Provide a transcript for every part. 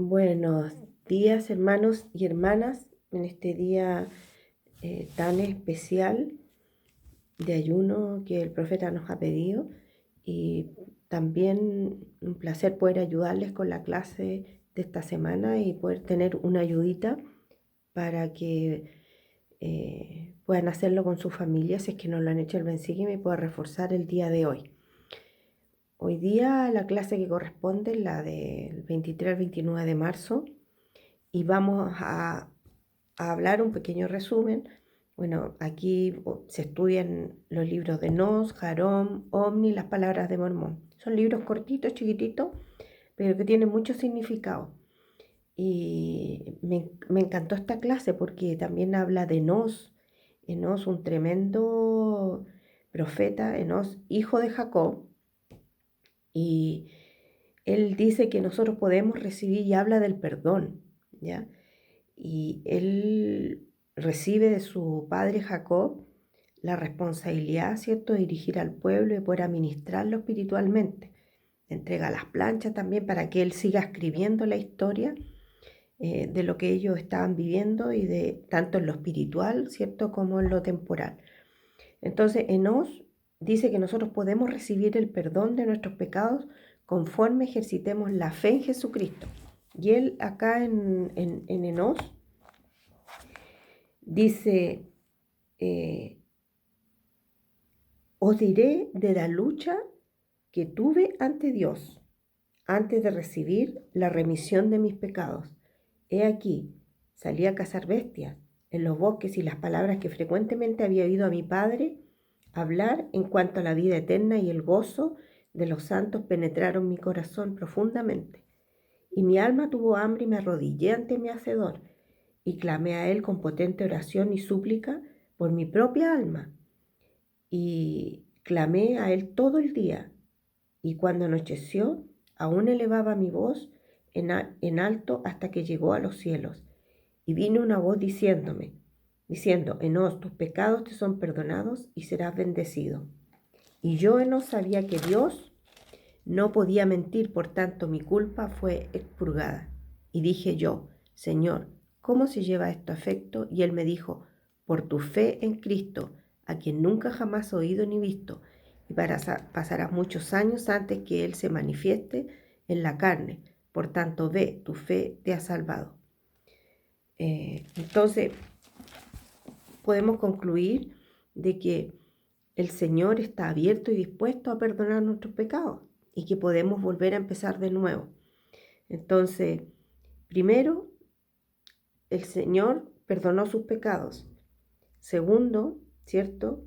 Buenos días, hermanos y hermanas, en este día tan especial de ayuno que el profeta nos ha pedido, y también un placer poder ayudarles con la clase de esta semana y poder tener una ayudita para que puedan hacerlo con su familia si es que no lo han hecho el Bensígueme y pueda reforzar el día de hoy. Hoy día la clase que corresponde es la del 23 al 29 de marzo. Y vamos a hablar un pequeño resumen. Bueno, aquí se estudian los libros de Nos, Jarón, Omni, las palabras de Mormón. Son libros cortitos, chiquititos, pero que tienen mucho significado. Y me encantó esta clase porque también habla de Nos. Enos, un tremendo profeta, Enos, hijo de Jacob. Y él dice que nosotros podemos recibir y habla del perdón, ¿ya? Y él recibe de su padre Jacob la responsabilidad, ¿cierto?, de dirigir al pueblo y poder administrarlo espiritualmente. Entrega las planchas también para que él siga escribiendo la historia de lo que ellos estaban viviendo y de tanto en lo espiritual, ¿cierto?, como en lo temporal. Entonces, Enos dice que nosotros podemos recibir el perdón de nuestros pecados conforme ejercitemos la fe en Jesucristo. Y él acá en Enos dice, os diré de la lucha que tuve ante Dios antes de recibir la remisión de mis pecados. He aquí, salí a cazar bestias en los bosques y las palabras que frecuentemente había oído a mi padre hablar en cuanto a la vida eterna y el gozo de los santos penetraron mi corazón profundamente. Y mi alma tuvo hambre y me arrodillé ante mi Hacedor y clamé a él con potente oración y súplica por mi propia alma. Y clamé a él todo el día, y cuando anocheció, aún elevaba mi voz en alto hasta que llegó a los cielos. Y vino una voz diciendo, Enos, tus pecados te son perdonados y serás bendecido. Y yo, Enos, sabía que Dios no podía mentir, por tanto mi culpa fue expurgada. Y dije yo, Señor, ¿cómo se lleva esto a efecto? Y él me dijo, por tu fe en Cristo, a quien nunca jamás he oído ni visto, y pasarás muchos años antes que Él se manifieste en la carne. Por tanto, ve, tu fe te ha salvado. Entonces, podemos concluir de que el Señor está abierto y dispuesto a perdonar nuestros pecados y que podemos volver a empezar de nuevo. Entonces, primero, el Señor perdonó sus pecados. Segundo, ¿cierto?,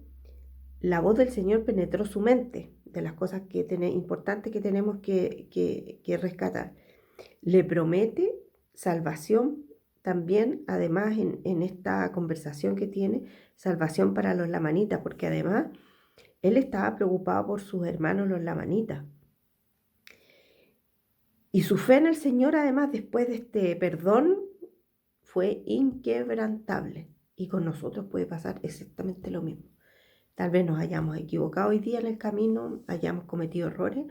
la voz del Señor penetró su mente, de las cosas importantes que tenemos que rescatar. Le promete salvación también, además en esta conversación que tiene, salvación para los lamanitas, porque además él estaba preocupado por sus hermanos los lamanitas. Y su fe en el Señor, además, después de este perdón, fue inquebrantable. Y con nosotros puede pasar exactamente lo mismo. Tal vez nos hayamos equivocado hoy día en el camino, hayamos cometido errores,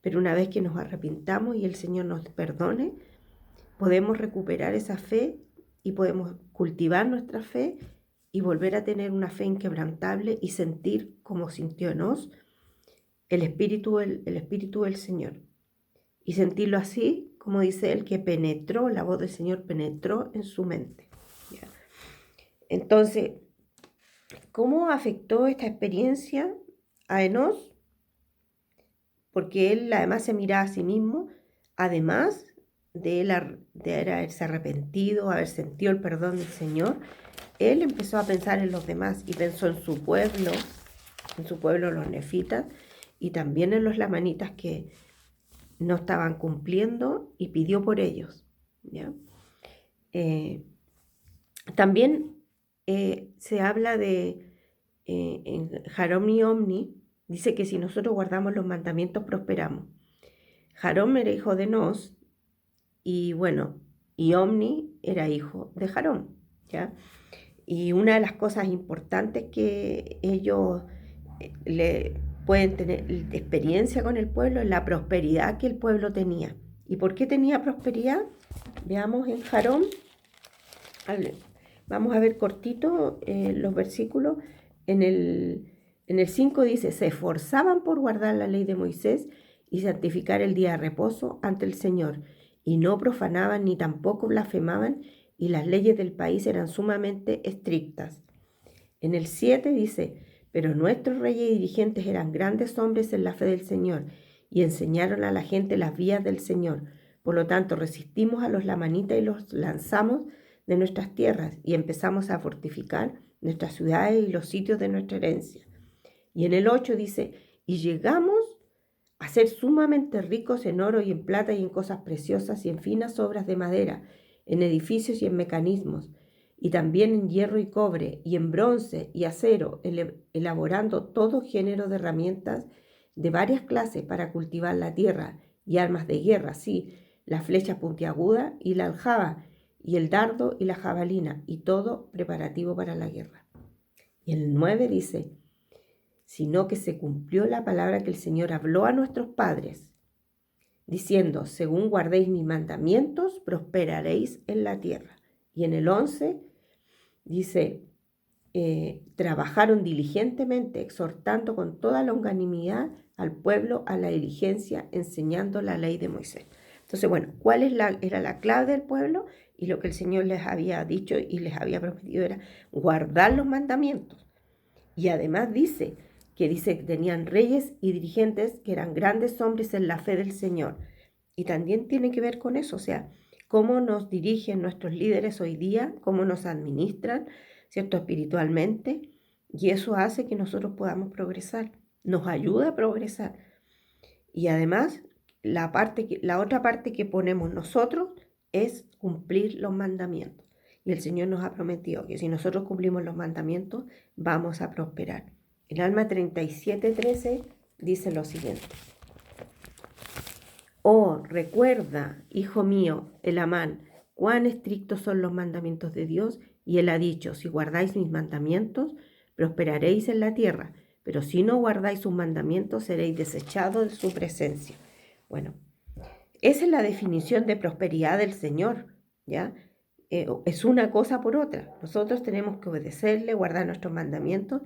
pero una vez que nos arrepintamos y el Señor nos perdone, podemos recuperar esa fe y podemos cultivar nuestra fe y volver a tener una fe inquebrantable y sentir como sintió Enos el Espíritu del Señor. Y sentirlo así, como dice él, que penetró, la voz del Señor penetró en su mente. ¿Ya? Entonces, ¿cómo afectó esta experiencia a Enos? Porque él además se miraba a sí mismo, además de haberse arrepentido, haber sentido el perdón del Señor, él empezó a pensar en los demás y pensó en su pueblo los nefitas, y también en los lamanitas que no estaban cumpliendo y pidió por ellos. ¿Ya? También se habla de, en Jarón y Omni, dice que si nosotros guardamos los mandamientos prosperamos. Jarón era hijo de Nos y bueno, y Omni era hijo de Jarón, ¿ya? Y una de las cosas importantes que ellos le pueden tener experiencia con el pueblo es la prosperidad que el pueblo tenía. ¿Y por qué tenía prosperidad? Veamos en Jarón, vamos a ver cortito los versículos. En el 5 dice, se esforzaban por guardar la ley de Moisés y santificar el día de reposo ante el Señor, y no profanaban ni tampoco blasfemaban, y las leyes del país eran sumamente estrictas. En el 7 dice, pero nuestros reyes y dirigentes eran grandes hombres en la fe del Señor, y enseñaron a la gente las vías del Señor. Por lo tanto, resistimos a los lamanitas y los lanzamos de nuestras tierras, y empezamos a fortificar nuestras ciudades y los sitios de nuestra herencia. Y en el 8 dice, y llegamos a ser sumamente ricos en oro y en plata y en cosas preciosas y en finas obras de madera, en edificios y en mecanismos, y también en hierro y cobre, y en bronce y acero, elaborando todo género de herramientas de varias clases para cultivar la tierra, y armas de guerra, sí, la flecha puntiaguda y la aljaba, y el dardo y la jabalina, y todo preparativo para la guerra. Y el 9 dice, sino que se cumplió la palabra que el Señor habló a nuestros padres, diciendo, según guardéis mis mandamientos, prosperaréis en la tierra. Y en el 11 dice, trabajaron diligentemente, exhortando con toda longanimidad al pueblo a la diligencia, enseñando la ley de Moisés. Entonces, bueno, ¿cuál era la clave del pueblo? Y lo que el Señor les había dicho y les había prometido era guardar los mandamientos. Y además dice que tenían reyes y dirigentes que eran grandes hombres en la fe del Señor. Y también tiene que ver con eso, o sea, cómo nos dirigen nuestros líderes hoy día, cómo nos administran, ¿cierto? Espiritualmente. Y eso hace que nosotros podamos progresar, nos ayuda a progresar. Y además, la otra parte que ponemos nosotros es cumplir los mandamientos. Y el Señor nos ha prometido que si nosotros cumplimos los mandamientos, vamos a prosperar. El Salmo 37:13 dice lo siguiente. Oh, recuerda, hijo mío, el Amán, cuán estrictos son los mandamientos de Dios, y Él ha dicho, si guardáis mis mandamientos, prosperaréis en la tierra, pero si no guardáis sus mandamientos, seréis desechados de su presencia. Bueno, esa es la definición de prosperidad del Señor, ¿ya? Es una cosa por otra. Nosotros tenemos que obedecerle, guardar nuestros mandamientos,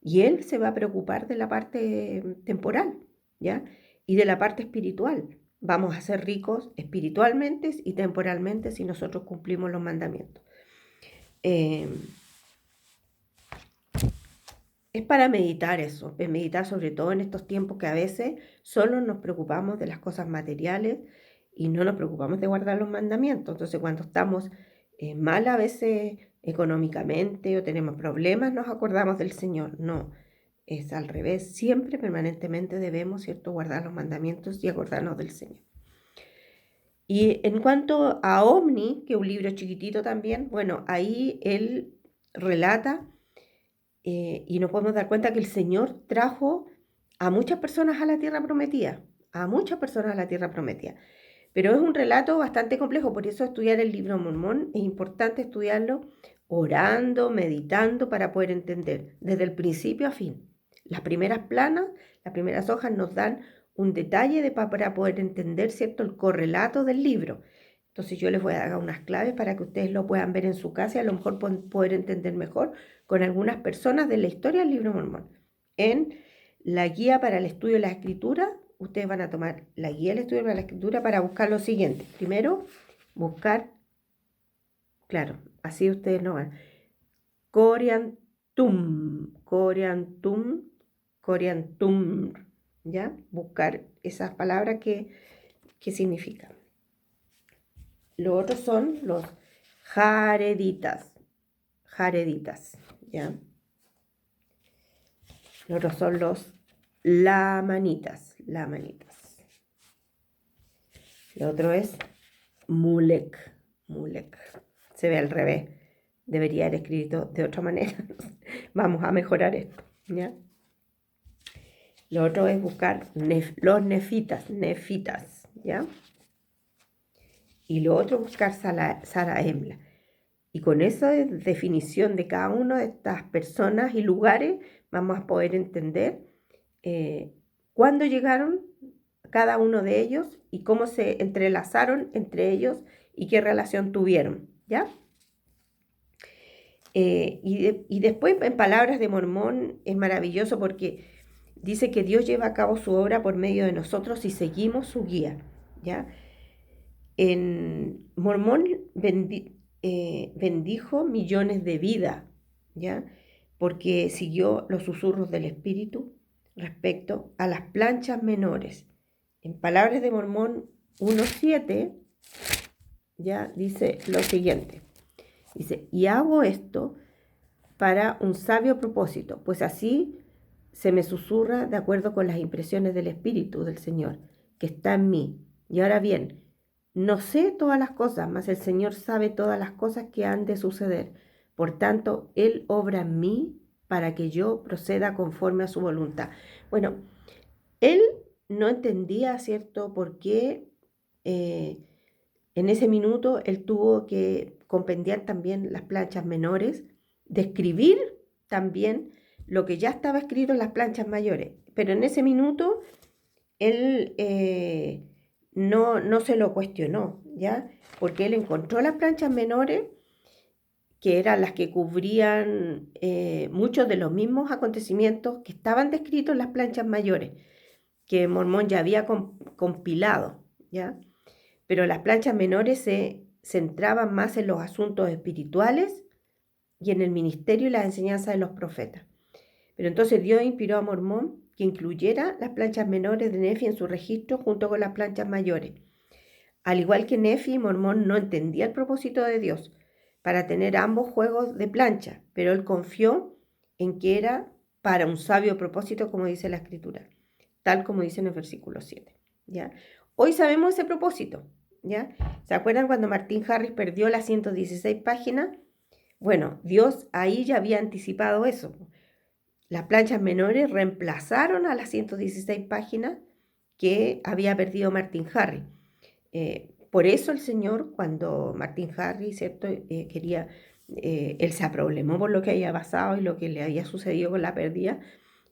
y Él se va a preocupar de la parte temporal, ¿ya? Y de la parte espiritual. Vamos a ser ricos espiritualmente y temporalmente si nosotros cumplimos los mandamientos. Es para meditar eso, es meditar sobre todo en estos tiempos que a veces solo nos preocupamos de las cosas materiales y no nos preocupamos de guardar los mandamientos. Entonces, cuando estamos mal a veces económicamente o tenemos problemas, nos acordamos del Señor. No, es al revés. Siempre, permanentemente debemos, ¿cierto?, guardar los mandamientos y acordarnos del Señor. Y en cuanto a Omni, que es un libro chiquitito también, bueno, ahí él relata y nos podemos dar cuenta que el Señor trajo a muchas personas a la tierra prometida, a muchas personas a la tierra prometida. Pero es un relato bastante complejo, por eso estudiar el libro Mormón es importante estudiarlo orando, meditando para poder entender desde el principio a fin. Las primeras planas, las primeras hojas nos dan un detalle para poder entender, ¿cierto?, el correlato del libro. Entonces yo les voy a dar unas claves para que ustedes lo puedan ver en su casa y a lo mejor poder entender mejor con algunas personas de la historia del libro Mormón. En la guía para el estudio de la escritura, ustedes van a tomar la guía del estudio para la escritura para buscar lo siguiente. Primero, buscar, claro, así ustedes no van. Coriantum, ¿ya? Buscar esas palabras que significan. Los otros son los jareditas, ¿ya? Los otros son los lamanitas. Lo otro es mulek. Se ve al revés. Debería haber escrito de otra manera. Vamos a mejorar esto, ¿ya? Lo otro es buscar los nefitas, ¿ya? Y lo otro buscar Saraemla. Y con esa definición de cada una de estas personas y lugares vamos a poder entender cuándo llegaron cada uno de ellos y cómo se entrelazaron entre ellos y qué relación tuvieron, ¿ya? Y después en Palabras de Mormón es maravilloso porque dice que Dios lleva a cabo su obra por medio de nosotros y seguimos su guía, ¿ya? En Mormón bendijo millones de vidas, ¿ya? Porque siguió los susurros del Espíritu respecto a las planchas menores. En Palabras de Mormón 1.7, ya dice lo siguiente. Dice, y hago esto para un sabio propósito, pues así se me susurra de acuerdo con las impresiones del Espíritu del Señor, que está en mí. Y ahora bien, no sé todas las cosas, mas el Señor sabe todas las cosas que han de suceder. Por tanto, Él obra en mí para que yo proceda conforme a su voluntad. Bueno, Él no entendía, ¿cierto?, por qué en ese minuto Él tuvo que compendiar también las planchas menores, describir también lo que ya estaba escrito en las planchas mayores. Pero en ese minuto Él no se lo cuestionó, ¿ya? Porque Él encontró las planchas menores, que eran las que cubrían muchos de los mismos acontecimientos que estaban descritos en las planchas mayores, que Mormón ya había compilado, ¿ya? Pero las planchas menores se centraban más en los asuntos espirituales y en el ministerio y las enseñanzas de los profetas. Pero entonces Dios inspiró a Mormón que incluyera las planchas menores de Nefi en su registro junto con las planchas mayores. Al igual que Nefi, Mormón no entendía el propósito de Dios para tener ambos juegos de plancha, pero él confió en que era para un sabio propósito, como dice la Escritura, tal como dice en el versículo 7. ¿Ya? Hoy sabemos ese propósito. ¿Ya? ¿Se acuerdan cuando Martín Harris perdió las 116 páginas? Bueno, Dios ahí ya había anticipado eso. Las planchas menores reemplazaron a las 116 páginas que había perdido Martín Harris. Por eso el Señor, cuando Martín Harris, ¿cierto? Él se aproblemó por lo que había pasado y lo que le había sucedido con la pérdida,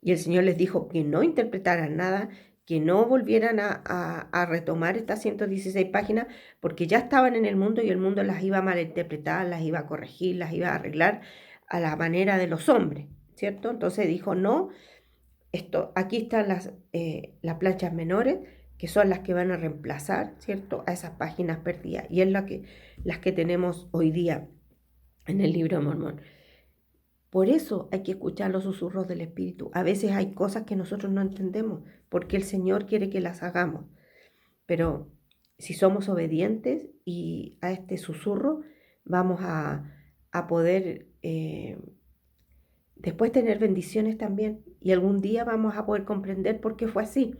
y el Señor les dijo que no interpretaran nada, que no volvieran a retomar estas 116 páginas, porque ya estaban en el mundo y el mundo las iba a malinterpretar, las iba a corregir, las iba a arreglar a la manera de los hombres, ¿cierto? Entonces dijo, no, aquí están las planchas menores, que son las que van a reemplazar, ¿cierto?, a esas páginas perdidas. Y es las que tenemos hoy día en el libro de Mormón. Por eso hay que escuchar los susurros del Espíritu. A veces hay cosas que nosotros no entendemos, porque el Señor quiere que las hagamos. Pero si somos obedientes y a este susurro, vamos a poder después tener bendiciones también. Y algún día vamos a poder comprender por qué fue así.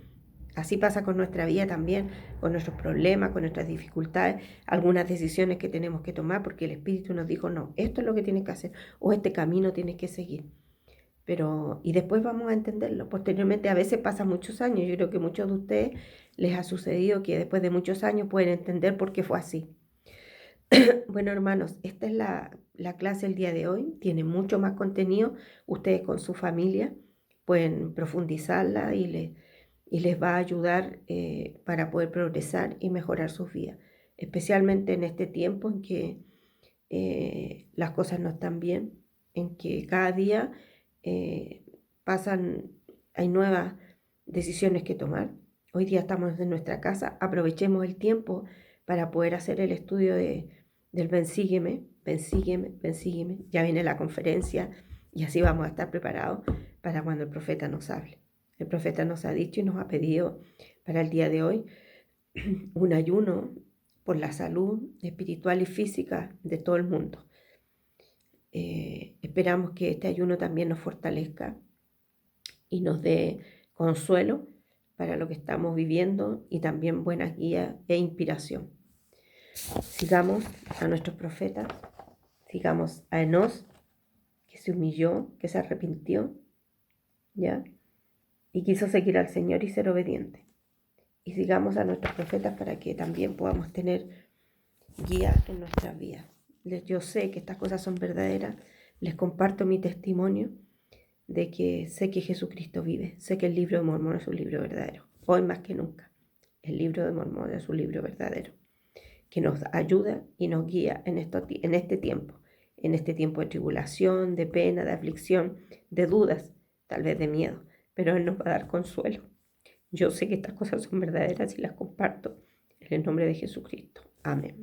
Así pasa con nuestra vida también, con nuestros problemas, con nuestras dificultades, algunas decisiones que tenemos que tomar, porque el Espíritu nos dijo, no, esto es lo que tienes que hacer, o este camino tienes que seguir. Y después vamos a entenderlo. Posteriormente, a veces pasan muchos años. Yo creo que a muchos de ustedes les ha sucedido que después de muchos años pueden entender por qué fue así. Bueno, hermanos, esta es la clase del día de hoy. Tiene mucho más contenido. Ustedes con su familia pueden profundizarla y les va a ayudar para poder progresar y mejorar sus vidas. Especialmente en este tiempo en que las cosas no están bien, en que cada día hay nuevas decisiones que tomar. Hoy día estamos en nuestra casa. Aprovechemos el tiempo para poder hacer el estudio del Ven Sígueme, Ven Sígueme, Ven Sígueme. Ya viene la conferencia y así vamos a estar preparados para cuando el profeta nos hable. El profeta nos ha dicho y nos ha pedido para el día de hoy un ayuno por la salud espiritual y física de todo el mundo. Esperamos que este ayuno también nos fortalezca y nos dé consuelo para lo que estamos viviendo y también buenas guías e inspiración. Sigamos a nuestros profetas, sigamos a Enos, que se humilló, que se arrepintió, ¿ya? Y quiso seguir al Señor y ser obediente. Y sigamos a nuestros profetas para que también podamos tener guía en nuestras vidas. Yo sé que estas cosas son verdaderas, les comparto mi testimonio de que sé que Jesucristo vive, sé que el libro de Mormón es un libro verdadero, hoy más que nunca, el libro de Mormón es un libro verdadero. que nos ayuda y nos guía en este tiempo de tribulación, de pena, de aflicción, de dudas, tal vez de miedo, pero Él nos va a dar consuelo. Yo sé que estas cosas son verdaderas y las comparto en el nombre de Jesucristo. Amén.